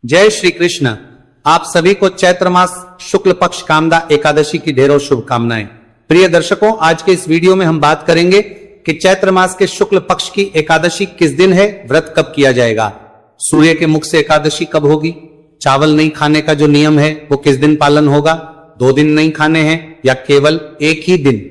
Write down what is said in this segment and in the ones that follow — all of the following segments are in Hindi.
जय श्री कृष्ण। आप सभी को चैत्र मास शुक्ल पक्ष कामदा एकादशी की ढेरों शुभकामनाएं। प्रिय दर्शकों, आज के इस वीडियो में हम बात करेंगे कि चैत्र मास के शुक्ल पक्ष की एकादशी किस दिन है, व्रत कब किया जाएगा, सूर्य के मुख से एकादशी कब होगी, चावल नहीं खाने का जो नियम है वो किस दिन पालन होगा, 2 दिन नहीं खाने हैं या केवल एक ही दिन।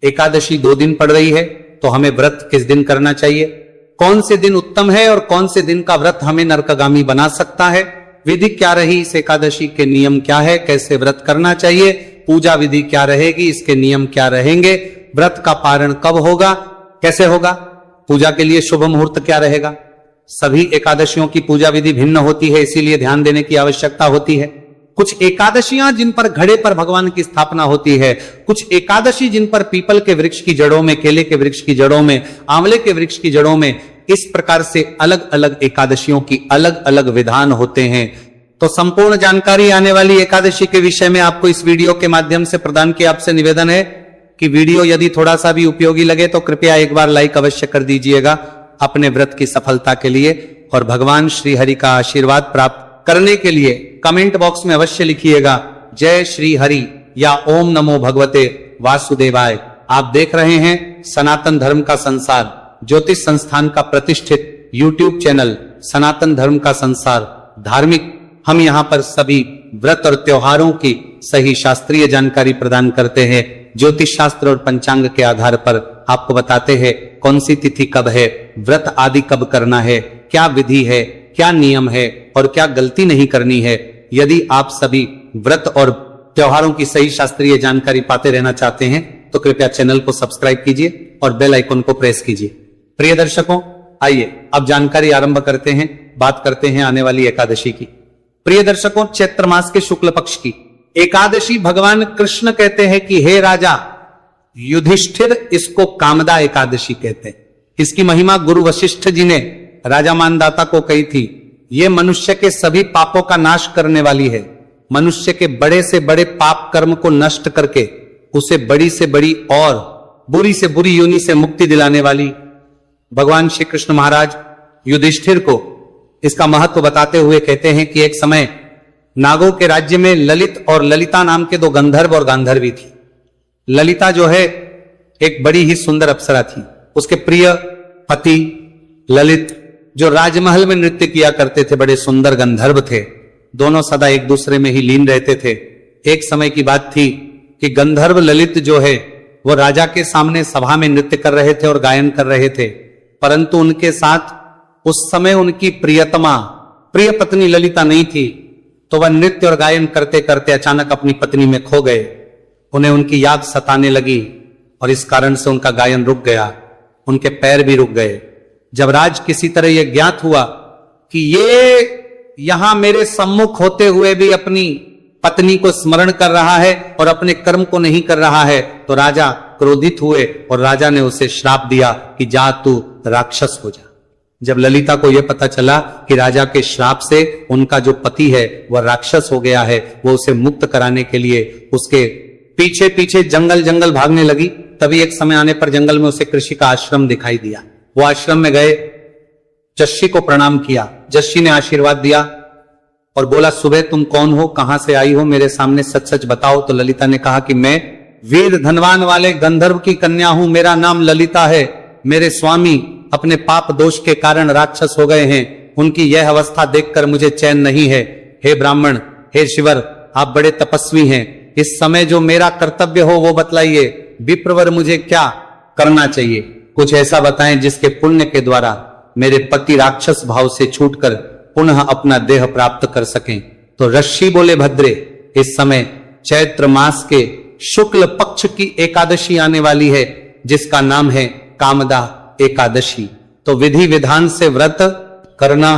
एकादशी 2 दिन पड़ रही है तो हमें व्रत किस दिन करना चाहिए, कौन से दिन उत्तम है और कौन से दिन का व्रत हमें नरकगामी बना सकता है, विधि क्या रही इस एकादशी के नियम क्या है, कैसे व्रत करना चाहिए, पूजा विधि क्या रहेगी, इसके नियम क्या रहेंगे, व्रत का पारण कब होगा, कैसे होगा, पूजा के लिए शुभ मुहूर्त क्या रहेगा। सभी एकादशियों की पूजा विधि भिन्न होती है, इसीलिए ध्यान देने की आवश्यकता होती है। कुछ एकादशियां जिन पर घड़े पर भगवान की स्थापना होती है, कुछ एकादशी जिन पर पीपल के वृक्ष की जड़ों में, केले के वृक्ष की जड़ों में, आंवले के वृक्ष की जड़ों में, इस प्रकार से अलग अलग एकादशियों की अलग अलग विधान होते हैं। तो संपूर्ण जानकारी आने वाली एकादशी के विषय में आपको इस वीडियो के माध्यम से प्रदान किया। आपसे निवेदन है कि वीडियो यदि थोड़ा सा भी उपयोगी लगे तो कृपया एक बार लाइक अवश्य कर दीजिएगा अपने व्रत की सफलता के लिए, और भगवान श्री हरि का आशीर्वाद प्राप्त करने के लिए कमेंट बॉक्स में अवश्य लिखिएगा जय श्री हरि या ओम नमो भगवते वासुदेवाय। आप देख रहे हैं सनातन धर्म का संसार, ज्योतिष संस्थान का प्रतिष्ठित यूट्यूब चैनल सनातन धर्म का संसार धार्मिक। हम यहाँ पर सभी व्रत और त्योहारों की सही शास्त्रीय जानकारी प्रदान करते हैं। ज्योतिष शास्त्र और पंचांग के आधार पर आपको बताते हैं कौन सी तिथि कब है, व्रत आदि कब करना है, क्या विधि है, क्या नियम है और क्या गलती नहीं करनी है। यदि आप सभी व्रत और त्योहारों की सही शास्त्रीय जानकारी पाते रहना चाहते हैं तो कृपया चैनल को सब्सक्राइब कीजिए और बेल आइकन को प्रेस कीजिए। प्रिय दर्शकों, आइए अब जानकारी आरंभ करते हैं, बात करते हैं आने वाली एकादशी की। प्रिय दर्शकों, चैत्र मास के शुक्ल पक्ष की एकादशी भगवान कृष्ण कहते हैं कि हे राजा युधिष्ठिर, इसको कामदा एकादशी कहते हैं। इसकी महिमा गुरु वशिष्ठ जी ने राजा मानदाता को कही थी। यह मनुष्य के सभी पापों का नाश करने वाली है। मनुष्य के बड़े से बड़े पाप कर्म को नष्ट करके उसे बड़ी से बड़ी और बुरी से बुरी योनि से मुक्ति दिलाने वाली भगवान श्री कृष्ण महाराज युधिष्ठिर को इसका महत्व बताते हुए कहते हैं कि एक समय नागों के राज्य में ललित और ललिता नाम के 2 गंधर्व और गांधर्वी थी। ललिता जो है एक बड़ी ही सुंदर अप्सरा थी। उसके प्रिय पति ललित जो राजमहल में नृत्य किया करते थे, बड़े सुंदर गंधर्व थे। दोनों सदा एक दूसरे में ही लीन रहते थे। एक समय की बात थी कि गंधर्व ललित जो है वो राजा के सामने सभा में नृत्य कर रहे थे और गायन कर रहे थे, परंतु उनके साथ उस समय उनकी प्रियतमा, प्रिय पत्नी ललिता नहीं थी। तो वह नृत्य और गायन करते करते अचानक अपनी पत्नी में खो गए। उन्हें उनकी याद सताने लगी और इस कारण से उनका गायन रुक गया, उनके पैर भी रुक गए। जब राज किसी तरह यह ज्ञात हुआ कि ये यहां मेरे सम्मुख होते हुए भी अपनी पत्नी को स्मरण कर रहा है और अपने कर्म को नहीं कर रहा है, तो राजा क्रोधित हुए और राजा ने उसे श्राप दिया कि जा तू राक्षस हो जा। जब ललिता को यह पता चला कि राजा के श्राप से उनका जो पति है वह राक्षस हो गया है, वो उसे मुक्त कराने के लिए उसके पीछे पीछे जंगल जंगल भागने लगी। तभी एक समय आने पर जंगल में उसे कृषि का आश्रम दिखाई दिया। वो आश्रम में गए, जस्सी को प्रणाम किया। जस्सी ने आशीर्वाद दिया और बोला, सुबह तुम कौन हो, कहां से आई हो, मेरे सामने सच सच बताओ। तो ललिता ने कहा कि मैं वीर धनवान वाले गंधर्व की कन्या हूं, मेरा नाम ललिता है। मेरे स्वामी अपने पाप दोष के कारण राक्षस हो गए हैं, उनकी यह अवस्था देखकर मुझे चैन नहीं है। हे ब्राह्मण, हे शिवर, आप बड़े तपस्वी हैं, इस समय जो मेरा कर्तव्य हो वो बतलाइए। विप्रवर, मुझे क्या करना चाहिए, कुछ ऐसा बताएं जिसके पुण्य के द्वारा मेरे पति राक्षस भाव से छूटकर पुनः अपना देह प्राप्त कर सकें। तो ऋषि बोले, भद्रे, इस समय चैत्र मास के शुक्ल पक्ष की एकादशी आने वाली है जिसका नाम है कामदा एकादशी। तो विधि विधान से व्रत करना,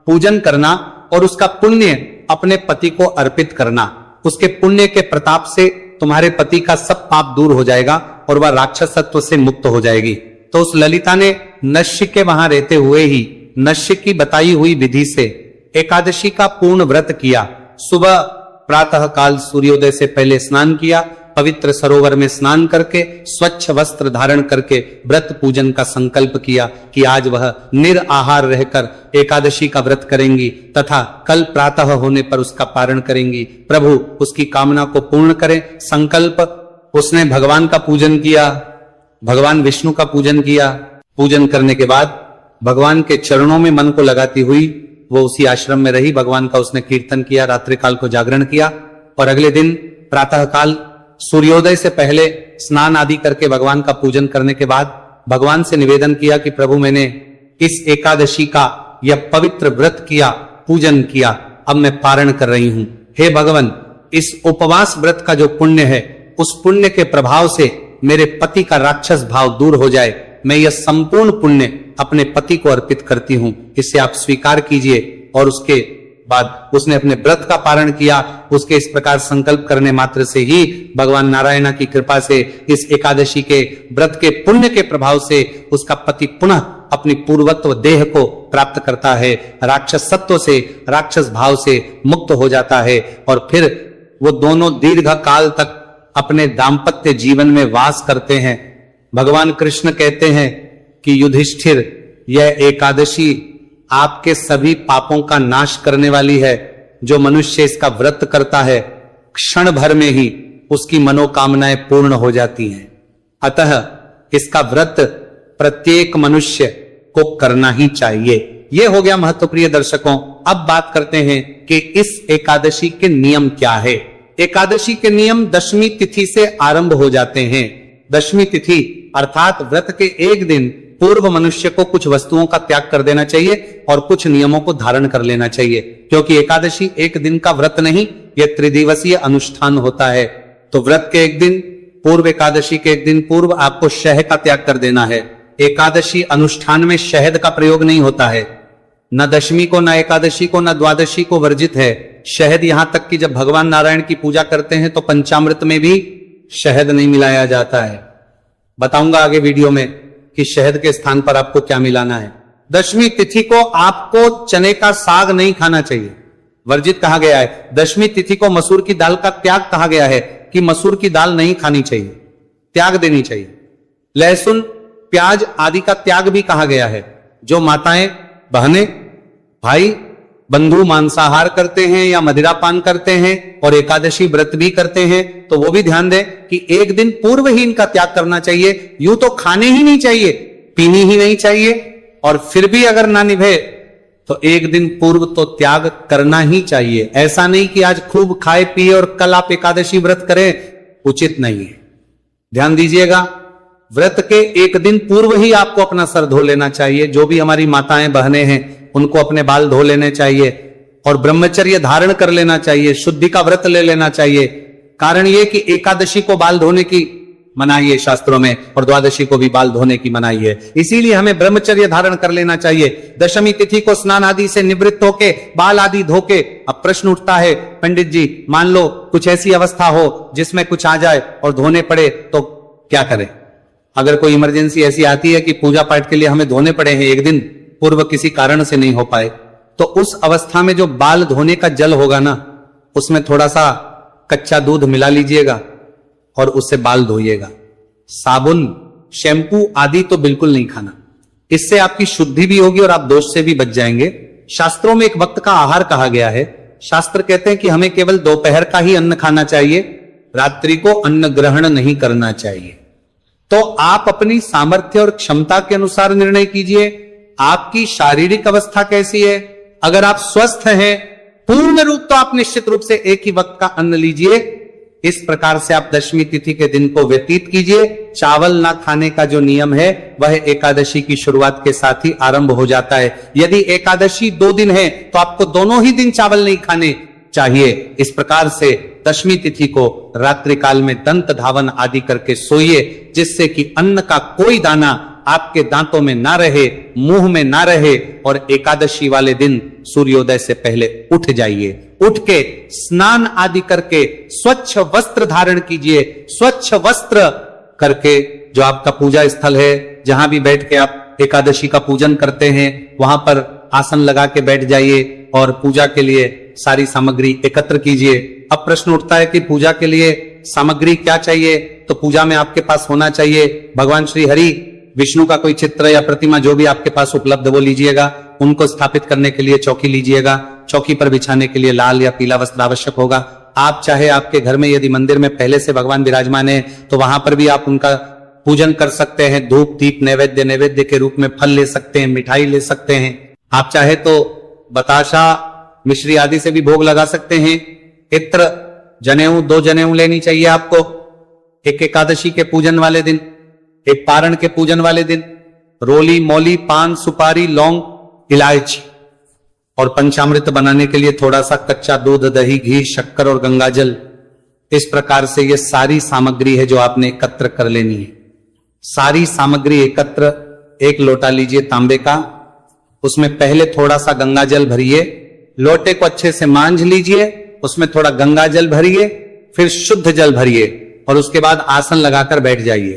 पूजन करना और उसका पुण्य अपने पति को अर्पित करना, उसके पुण्य के प्रताप से तुम्हारे पति का सब पाप दूर हो जाएगा और वह राक्षसत्व से मुक्त हो जाएगी। तो उस ललिता ने नश्य के वहां रहते हुए ही नश्य की बताई हुई विधि से एकादशी का पूर्ण व्रत किया। सुबह प्रातः काल सूर्योदय से पहले स्नान किया, पवित्र सरोवर में स्नान करके स्वच्छ वस्त्र धारण करके व्रत पूजन का संकल्प किया कि आज वह निराहार रहकर एकादशी का व्रत करेंगी तथा कल प्रातः होने पर उसका पारण करेंगी। प्रभु उसकी कामना को पूर्ण करें। संकल्प उसने भगवान का पूजन किया, भगवान विष्णु का पूजन किया। पूजन करने के बाद भगवान के चरणों में मन को लगाती हुई वो उसी आश्रम में रही। भगवान का उसने कीर्तन किया, रात्रि काल को जागरण किया और अगले दिन प्रातः काल सूर्योदय से पहले स्नान आदि करके भगवान का पूजन करने के बाद भगवान से निवेदन किया कि प्रभु मैंने इस एकादशी का यह पवित्र व्रत किया, पूजन किया, अब मैं पारण कर रही हूं। हे भगवान, इस उपवास व्रत का जो पुण्य है उस पुण्य के प्रभाव से मेरे पति का राक्षस भाव दूर हो जाए। मैं यह संपूर्ण पुण्य अपने पति को अर्पित करती हूं, इसे आप स्वीकार कीजिए। और उसके बाद उसने अपने व्रत का पारण किया। उसके इस प्रकार संकल्प करने मात्र से ही भगवान नारायण की कृपा से इस एकादशी के व्रत के पुण्य के प्रभाव से उसका पति पुनः अपनी पूर्वत्व देह को प्राप्त करता है, राक्षसत्व से, राक्षस भाव से मुक्त हो जाता है और फिर वो दोनों दीर्घ काल तक अपने दाम्पत्य जीवन में वास करते हैं। भगवान कृष्ण कहते हैं कि युधिष्ठिर, यह एकादशी आपके सभी पापों का नाश करने वाली है। जो मनुष्य इसका व्रत करता है क्षण भर में ही उसकी मनोकामनाएं पूर्ण हो जाती हैं। अतः इसका व्रत प्रत्येक मनुष्य को करना ही चाहिए। यह हो गया महत्वप्रिय दर्शकों। अब बात करते हैं कि इस एकादशी के नियम क्या है। एकादशी के नियम दशमी तिथि से आरंभ हो जाते हैं। दशमी तिथि अर्थात व्रत के एक दिन पूर्व मनुष्य को कुछ वस्तुओं का त्याग कर देना चाहिए और कुछ नियमों को धारण कर लेना चाहिए, क्योंकि एकादशी एक दिन का व्रत नहीं, यह त्रिदिवसीय अनुष्ठान होता है। तो व्रत के एक दिन पूर्व, एकादशी के एक दिन पूर्व आपको शहद का त्याग कर देना है। एकादशी अनुष्ठान में शहद का प्रयोग नहीं होता है, न दशमी को, न एकादशी को, न द्वादशी को वर्जित है शहद। यहां तक कि जब भगवान नारायण की पूजा करते हैं तो पंचामृत में भी शहद नहीं मिलाया जाता है। बताऊंगा आगे वीडियो में कि शहद के स्थान पर आपको क्या मिलाना है। दशमी तिथि को आपको चने का साग नहीं खाना चाहिए, वर्जित कहा गया है। दशमी तिथि को मसूर की दाल का त्याग कहा गया है कि मसूर की दाल नहीं खानी चाहिए, त्याग देनी चाहिए। लहसुन, प्याज आदि का त्याग भी कहा गया है। जो माताएं, बहनें, भाई, बंधु मांसाहार करते हैं या मदिरापान करते हैं और एकादशी व्रत भी करते हैं तो वो भी ध्यान दें कि एक दिन पूर्व ही इनका त्याग करना चाहिए। यूं तो खाने ही नहीं चाहिए, पीनी ही नहीं चाहिए, और फिर भी अगर ना निभे तो एक दिन पूर्व तो त्याग करना ही चाहिए। ऐसा नहीं कि आज खूब खाए पिए और कल आप एकादशी व्रत करें, उचित नहीं है। ध्यान दीजिएगा, व्रत के एक दिन पूर्व ही आपको अपना सर धो लेना चाहिए। जो भी हमारी माताएं बहनें हैं उनको अपने बाल धो लेने चाहिए और ब्रह्मचर्य धारण कर लेना चाहिए, शुद्धि का व्रत ले लेना चाहिए। कारण यह कि एकादशी को बाल धोने की मनाही है शास्त्रों में और द्वादशी को भी बाल धोने की मनाही है, इसीलिए हमें ब्रह्मचर्य धारण कर लेना चाहिए। दशमी तिथि को स्नान आदि से निवृत्त होके बाल आदि धोके, अब प्रश्न उठता है पंडित जी, मान लो कुछ ऐसी अवस्था हो जिसमें कुछ आ जाए और धोने पड़े तो क्या करें। अगर कोई इमरजेंसी ऐसी आती है कि पूजा पाठ के लिए हमें धोने पड़े हैं, एक दिन पूर्व किसी कारण से नहीं हो पाए, तो उस अवस्था में जो बाल धोने का जल होगा ना, उसमें थोड़ा सा कच्चा दूध मिला लीजिएगा और उससे बाल धोइएगा। साबुन, शैम्पू आदि तो बिल्कुल नहीं खाना, इससे आपकी शुद्धि भी होगी और आप दोष से भी बच जाएंगे। शास्त्रों में एक वक्त का आहार कहा गया है। शास्त्र कहते हैं कि हमें केवल दोपहर का ही अन्न खाना चाहिए, रात्रि को अन्न ग्रहण नहीं करना चाहिए। तो आप अपनी सामर्थ्य और क्षमता के अनुसार निर्णय कीजिए, आपकी शारीरिक अवस्था कैसी है। अगर आप स्वस्थ हैं पूर्ण रूप तो आप निश्चित रूप से एक ही वक्त का अन्न लीजिए। इस प्रकार से आप दशमी तिथि के दिन को व्यतीत कीजिए। चावल ना खाने का जो नियम है वह एकादशी की शुरुआत के साथ ही आरंभ हो जाता है। यदि एकादशी 2 दिन है तो आपको दोनों ही दिन चावल नहीं खाने चाहिए। इस प्रकार से दशमी तिथि को रात्रि काल में दंत धावन आदि करके सोइए, जिससे कि अन्न का कोई दाना आपके दांतों में ना रहे, मुंह में ना रहे, और एकादशी वाले दिन सूर्योदय से पहले उठ जाइए। उठ के स्नान आदि करके स्वच्छ वस्त्र धारण कीजिए। स्वच्छ वस्त्र करके जो आपका पूजा स्थल है, जहां भी बैठ के आप एकादशी का पूजन करते हैं, वहां पर आसन लगा के बैठ जाइए और पूजा के लिए सारी सामग्री एकत्र कीजिए। अब प्रश्न उठता है कि पूजा के लिए सामग्री क्या चाहिए, तो पूजा में आपके पास होना चाहिए भगवान श्री हरि विष्णु का कोई चित्र या प्रतिमा जो भी आपके पास उपलब्ध वो लीजिएगा। उनको स्थापित करने के लिए चौकी लीजिएगा। चौकी पर बिछाने के लिए लाल या पीला वस्त्र आवश्यक होगा। आप चाहे आपके घर में यदि मंदिर में पहले से भगवान विराजमान है तो वहां पर भी आप उनका पूजन कर सकते हैं। धूप दीप नैवेद्य के रूप में फल ले सकते हैं, मिठाई ले सकते हैं। आप चाहे तो बताशा मिश्री आदि से भी भोग लगा सकते हैं। इत्र जनेऊ 2 जनेऊ लेनी चाहिए आपको, एक एकादशी के पूजन वाले दिन, एक पारण के पूजन वाले दिन। रोली मौली पान सुपारी लौंग इलायची और पंचामृत बनाने के लिए थोड़ा सा कच्चा दूध दही घी शक्कर और गंगाजल। इस प्रकार से ये सारी सामग्री है जो आपने एकत्र कर लेनी है। सारी सामग्री एकत्र एक लोटा लीजिए तांबे का, उसमें पहले थोड़ा सा गंगाजल भरिए, लोटे को अच्छे से मांझ लीजिए, उसमें थोड़ा गंगाजल भरिए, फिर शुद्ध जल भरिए और उसके बाद आसन लगाकर बैठ जाइए।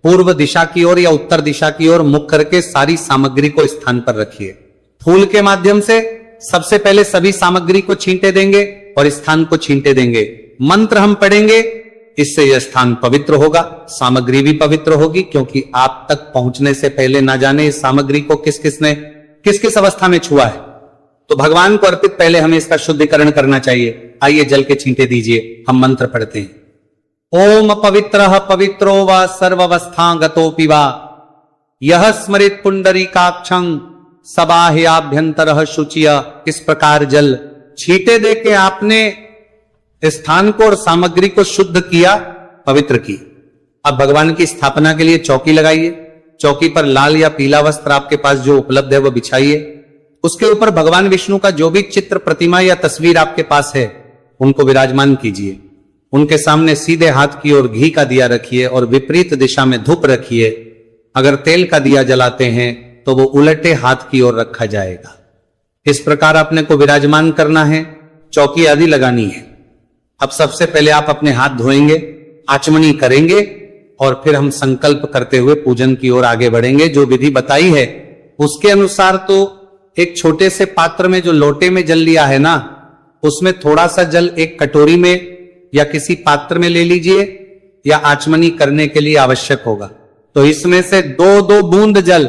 पूर्व दिशा की ओर या उत्तर दिशा की ओर मुख करके सारी सामग्री को स्थान पर रखिए। फूल के माध्यम से सबसे पहले सभी सामग्री को छींटे देंगे और स्थान को छींटे देंगे। मंत्र हम पढ़ेंगे, इससे यह स्थान पवित्र होगा, सामग्री भी पवित्र होगी, क्योंकि आप तक पहुंचने से पहले ना जाने इस सामग्री को किस किस अवस्था में छुआ है, तो भगवान को अर्पित पहले हमें इसका शुद्धिकरण करना चाहिए। आइए जल के छींटे दीजिए, हम मंत्र पढ़ते हैं। ओम पवित्रः पवित्रो वा सर्वावस्थागतोऽपि वा यह स्मरित पुंडरीकाक्षं सबाह्याभ्यंतरः शुचिय। इस प्रकार जल छींटे देके आपने स्थान को और सामग्री को शुद्ध किया, पवित्र की। अब भगवान की स्थापना के लिए चौकी लगाइए। चौकी पर लाल या पीला वस्त्र आपके पास जो उपलब्ध है वो बिछाइए। उसके ऊपर भगवान विष्णु का जो भी चित्र प्रतिमा या तस्वीर आपके पास है उनको विराजमान कीजिए। उनके सामने सीधे हाथ की ओर घी का दिया रखिए और विपरीत दिशा में धूप रखिए। अगर तेल का दिया जलाते हैं तो वो उलटे हाथ की ओर रखा जाएगा। इस प्रकार अपने को विराजमान करना है, चौकी आदि लगानी है। अब सबसे पहले आप अपने हाथ धोएंगे, आचमनी करेंगे और फिर हम संकल्प करते हुए पूजन की ओर आगे बढ़ेंगे। जो विधि बताई है उसके अनुसार तो एक छोटे से पात्र में जो लोटे में जल लिया है ना, उसमें थोड़ा सा जल एक कटोरी में या किसी पात्र में ले लीजिए या आचमनी करने के लिए आवश्यक होगा। तो इसमें से 2-2 बूंद जल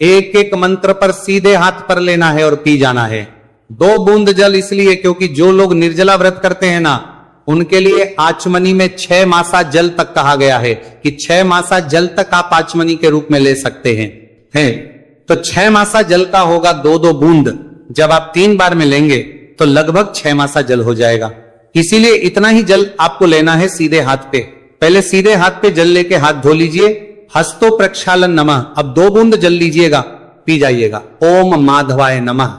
एक एक मंत्र पर सीधे हाथ पर लेना है और पी जाना है। 2 बूंद जल इसलिए क्योंकि जो लोग निर्जला व्रत करते हैं ना, उनके लिए आचमनी में 6 मासा जल तक कहा गया है कि 6 मासा जल तक आप आचमनी के रूप में ले सकते हैं। तो 6 मासा जल का होगा 2-2 बूंद। जब आप 3 बार में लेंगे तो लगभग 6 मासा जल हो जाएगा। इसीलिए इतना ही जल आपको लेना है सीधे हाथ पे। पहले सीधे हाथ पे जल लेके हाथ धो लीजिए। हस्तो प्रक्षालन नमः। अब 2 बूंद जल लीजिएगा, पी जाइएगा। ओम माधवाय नमः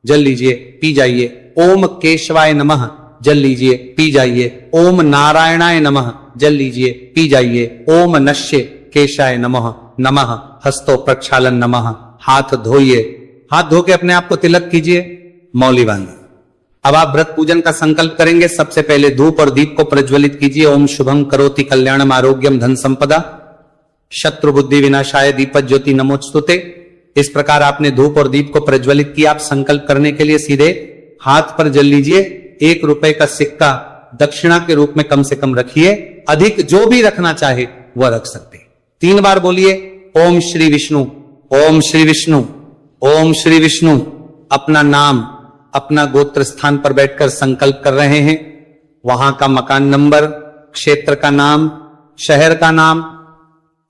जल लीजिए, पी जाइए। ओम केशवाय नमः जल लीजिए, पी जाइए। ओम नारायणाय नमः जल लीजिए, पी जाइए। ओम नश्य केशाय नमः नमः हस्तो प्रक्षालन नमः। हाथ धोइए। हाथ धो के अपने आप को तिलक कीजिए, मौली बांधिए। अब आप व्रत पूजन का संकल्प करेंगे। सबसे पहले धूप और दीप को प्रज्वलित कीजिए। ओम शुभम करोति कल्याणम आरोग्यम धन संपदा शत्रु बुद्धि विनाशाय दीपक ज्योति नमोस्तुते। इस प्रकार आपने धूप और दीप को प्रज्वलित किया। आप संकल्प करने के लिए सीधे हाथ पर जल लीजिए। 1 रुपए का सिक्का दक्षिणा के रूप में कम से कम रखिए। अधिक जो भी रखना चाहे वह रख सकते। 3 बार बोलिए ओम श्री विष्णु, ओम श्री विष्णु, ओम श्री विष्णु। अपना नाम, अपना गोत्र स्थान पर बैठकर संकल्प कर रहे हैं। वहां का मकान नंबर, क्षेत्र का नाम, शहर का नाम,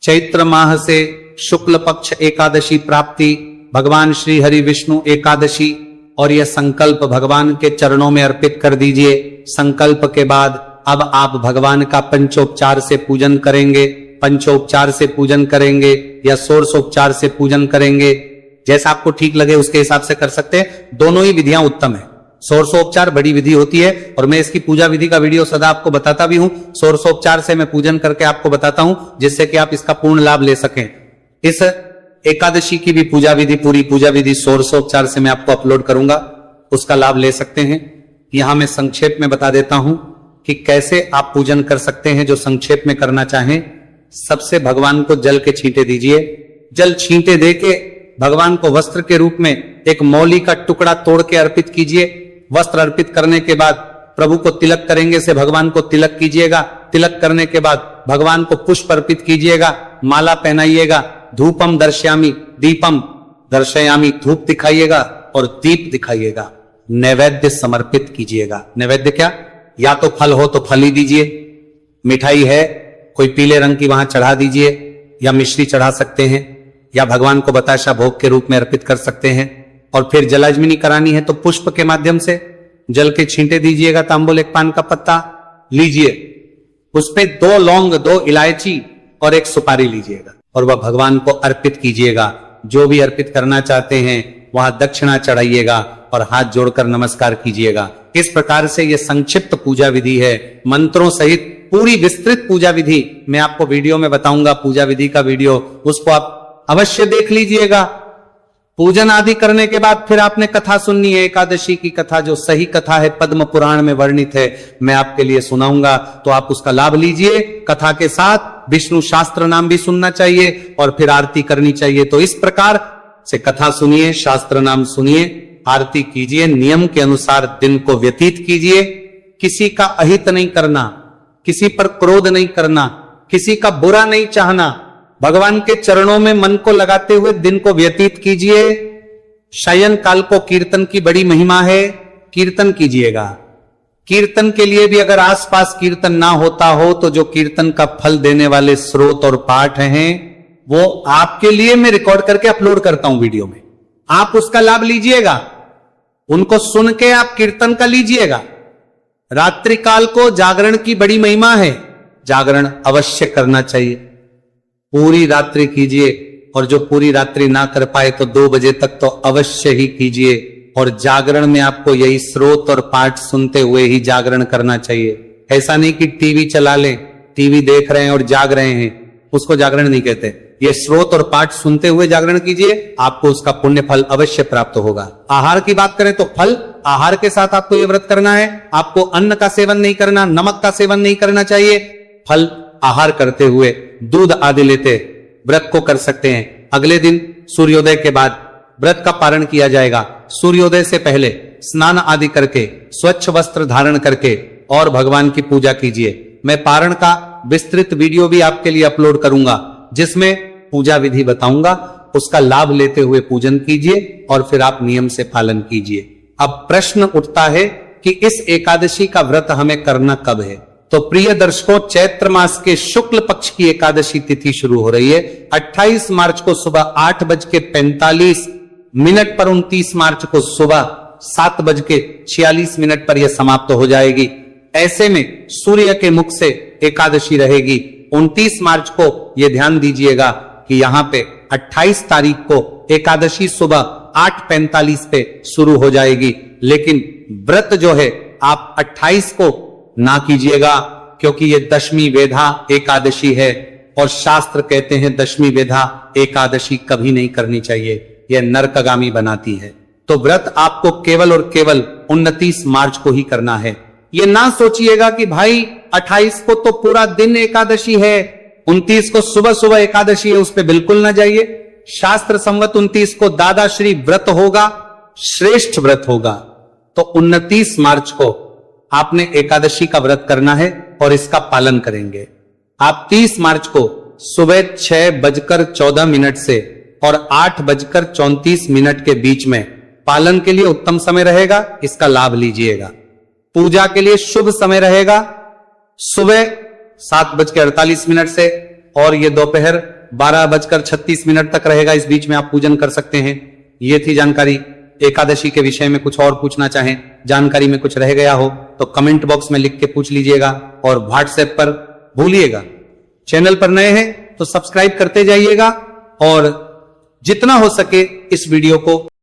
चैत्र माह से शुक्ल पक्ष एकादशी प्राप्ति, भगवान श्री हरि विष्णु एकादशी, और यह संकल्प भगवान के चरणों में अर्पित कर दीजिए। संकल्प के बाद अब आप भगवान का पंचोपचार से पूजन करेंगे। पंचोपचार से पूजन करेंगे या षोडशोपचार से पूजन करेंगे, जैसा आपको ठीक लगे उसके हिसाब से कर सकते हैं। दोनों ही विधियां उत्तम है। षोडशोपचार बड़ी विधि होती है और मैं इसकी पूजा विधि का वीडियो सदा आपको बताता भी हूं। षोडशोपचार से मैं पूजन करके आपको बताता हूं, जिससे कि आप इसका पूर्ण लाभ ले सकें। इस एकादशी की भी पूजा विधि, पूरी पूजा विधि षोडशोपचार से मैं आपको अपलोड करूंगा, उसका लाभ ले सकते हैं। यहां मैं संक्षेप में बता देता हूं कि कैसे आप पूजन कर सकते हैं। जो संक्षेप में करना चाहें, सबसे भगवान को जल के छींटे दीजिए। जल छींटे देके भगवान को वस्त्र के रूप में एक मौली का टुकड़ा तोड़ के अर्पित कीजिए। वस्त्र अर्पित करने के बाद प्रभु को तिलक करेंगे से भगवान को तिलक कीजिएगा। तिलक करने के बाद भगवान को पुष्प अर्पित कीजिएगा, माला पहनाइएगा, धूपम दर्शयामी दीपम दर्शयामी, धूप दिखाइएगा और दीप दिखाइएगा, नैवेद्य समर्पित कीजिएगा। नैवेद्य क्या? या तो फल हो तो फल ही दीजिए, मिठाई है कोई पीले रंग की वहां चढ़ा दीजिए, या मिश्री चढ़ा सकते हैं, या भगवान को बताशा भोग के रूप में अर्पित कर सकते हैं। और फिर जलाजमिनी करानी है तो पुष्प के माध्यम से जल के छींटे दीजिएगा, तांबुल एक पान का पत्ता लीजिए, उसपे 2 लौंग 2 इलायची और 1 सुपारी लीजिएगा और वह भगवान को अर्पित कीजिएगा। जो भी अर्पित करना चाहते हैं वहां दक्षिणा चढ़ाइएगा और हाथ जोड़कर नमस्कार कीजिएगा। इस प्रकार से यह संक्षिप्त पूजा विधि है, मंत्रों सहित पूरी विस्तृत पूजा विधि मैं आपको वीडियो में बताऊंगा। पूजा विधि का वीडियो, उसको आप अवश्य देख लीजिएगा। पूजन आदि करने के बाद फिर आपने कथा सुननी है, एकादशी की कथा, जो सही कथा है, पद्म पुराण में वर्णित है, मैं आपके लिए सुनाऊंगा, तो आप उसका लाभ लीजिए। कथा के साथ विष्णु शास्त्र नाम भी सुनना चाहिए और फिर आरती करनी चाहिए। तो इस प्रकार से कथा सुनिए, शास्त्र नाम सुनिए, आरती कीजिए, नियम के अनुसार दिन को व्यतीत कीजिए। किसी का अहित नहीं करना, किसी पर क्रोध नहीं करना, किसी का बुरा नहीं चाहना, भगवान के चरणों में मन को लगाते हुए दिन को व्यतीत कीजिए। शयन काल को कीर्तन की बड़ी महिमा है, कीर्तन कीजिएगा। कीर्तन के लिए भी अगर आसपास कीर्तन ना होता हो तो जो कीर्तन का फल देने वाले स्रोत और पाठ हैं वो आपके लिए मैं रिकॉर्ड करके अपलोड करता हूं वीडियो में, आप उसका लाभ लीजिएगा, उनको सुन के आप कीर्तन का लीजिएगा। रात्रि काल को जागरण की बड़ी महिमा है, जागरण अवश्य करना चाहिए, पूरी रात्रि कीजिए, और जो पूरी रात्रि ना कर पाए तो 2 बजे तक तो अवश्य ही कीजिए। और जागरण में आपको यही स्रोत और पाठ सुनते हुए ही जागरण करना चाहिए। ऐसा नहीं कि टीवी चला लें, टीवी देख रहे हैं और जाग रहे हैं, उसको जागरण नहीं कहते। ये स्रोत और पाठ सुनते हुए जागरण कीजिए, आपको उसका पुण्य फल अवश्य प्राप्त होगा। आहार की बात करें तो फल, आहार के साथ आपको ये व्रत करना है। आपको अन्न का सेवन नहीं करना, नमक का सेवन नहीं करना चाहिए। फल आहार करते हुए दूध आदि लेते व्रत को कर सकते हैं। अगले दिन सूर्योदय के बाद व्रत का पारण किया जाएगा। सूर्योदय से पहले स्नान आदि करके स्वच्छ वस्त्र धारण करके और भगवान की पूजा कीजिए। मैं पारण का विस्तृत वीडियो भी आपके लिए अपलोड करूंगा, जिसमें पूजा विधि बताऊंगा, उसका लाभ लेते हुए पूजन कीजिए और फिर आप नियम से पालन कीजिए। अब प्रश्न उठता है कि इस एकादशी का व्रत हमें करना कब है? तो प्रिय दर्शकों, चैत्र मास के शुक्ल पक्ष की एकादशी तिथि शुरू हो रही है 28 मार्च को सुबह 8:45 पर, 29 मार्च को सुबह 7:46 पर यह समाप्त हो जाएगी। ऐसे में सूर्य के मुख से एकादशी रहेगी 29 मार्च को। यह ध्यान दीजिएगा कि यहां पे 28 तारीख को एकादशी सुबह 8:45 पे शुरू हो जाएगी, लेकिन व्रत जो है आप 28 को ना कीजिएगा, क्योंकि यह दशमी वेधा एकादशी है और शास्त्र कहते हैं दशमी वेधा एकादशी कभी नहीं करनी चाहिए, यह नरकगामी बनाती है। तो व्रत आपको केवल और केवल 29 मार्च को ही करना है। ये ना सोचिएगा कि भाई 28 को तो पूरा दिन एकादशी है, 29 को सुबह सुबह एकादशी है, उस पर बिल्कुल ना जाइए। शास्त्र संवत 29 को दादा श्री व्रत होगा, श्रेष्ठ व्रत होगा। तो 29 मार्च को आपने एकादशी का व्रत करना है और इसका पालन करेंगे। आप 30 मार्च को सुबह 6:14 से और 8:34 के बीच में पालन के लिए उत्तम समय रहेगा, इसका लाभ लीजिएगा। पूजा के लिए शुभ समय रहेगा सुबह 7:48 से और ये दोपहर 12:36 तक रहेगा, इस बीच में आप पूजन कर सकते हैं। ये थी जानकारी। एकादशी के विषय में कुछ और पूछना चाहें, जानकारी में कुछ रह गया हो तो कमेंट बॉक्स में लिख के पूछ लीजिएगा, और व्हाट्सएप पर भूलिएगा। चैनल पर नए हैं तो सब्सक्राइब करते जाइएगा और जितना हो सके इस वीडियो को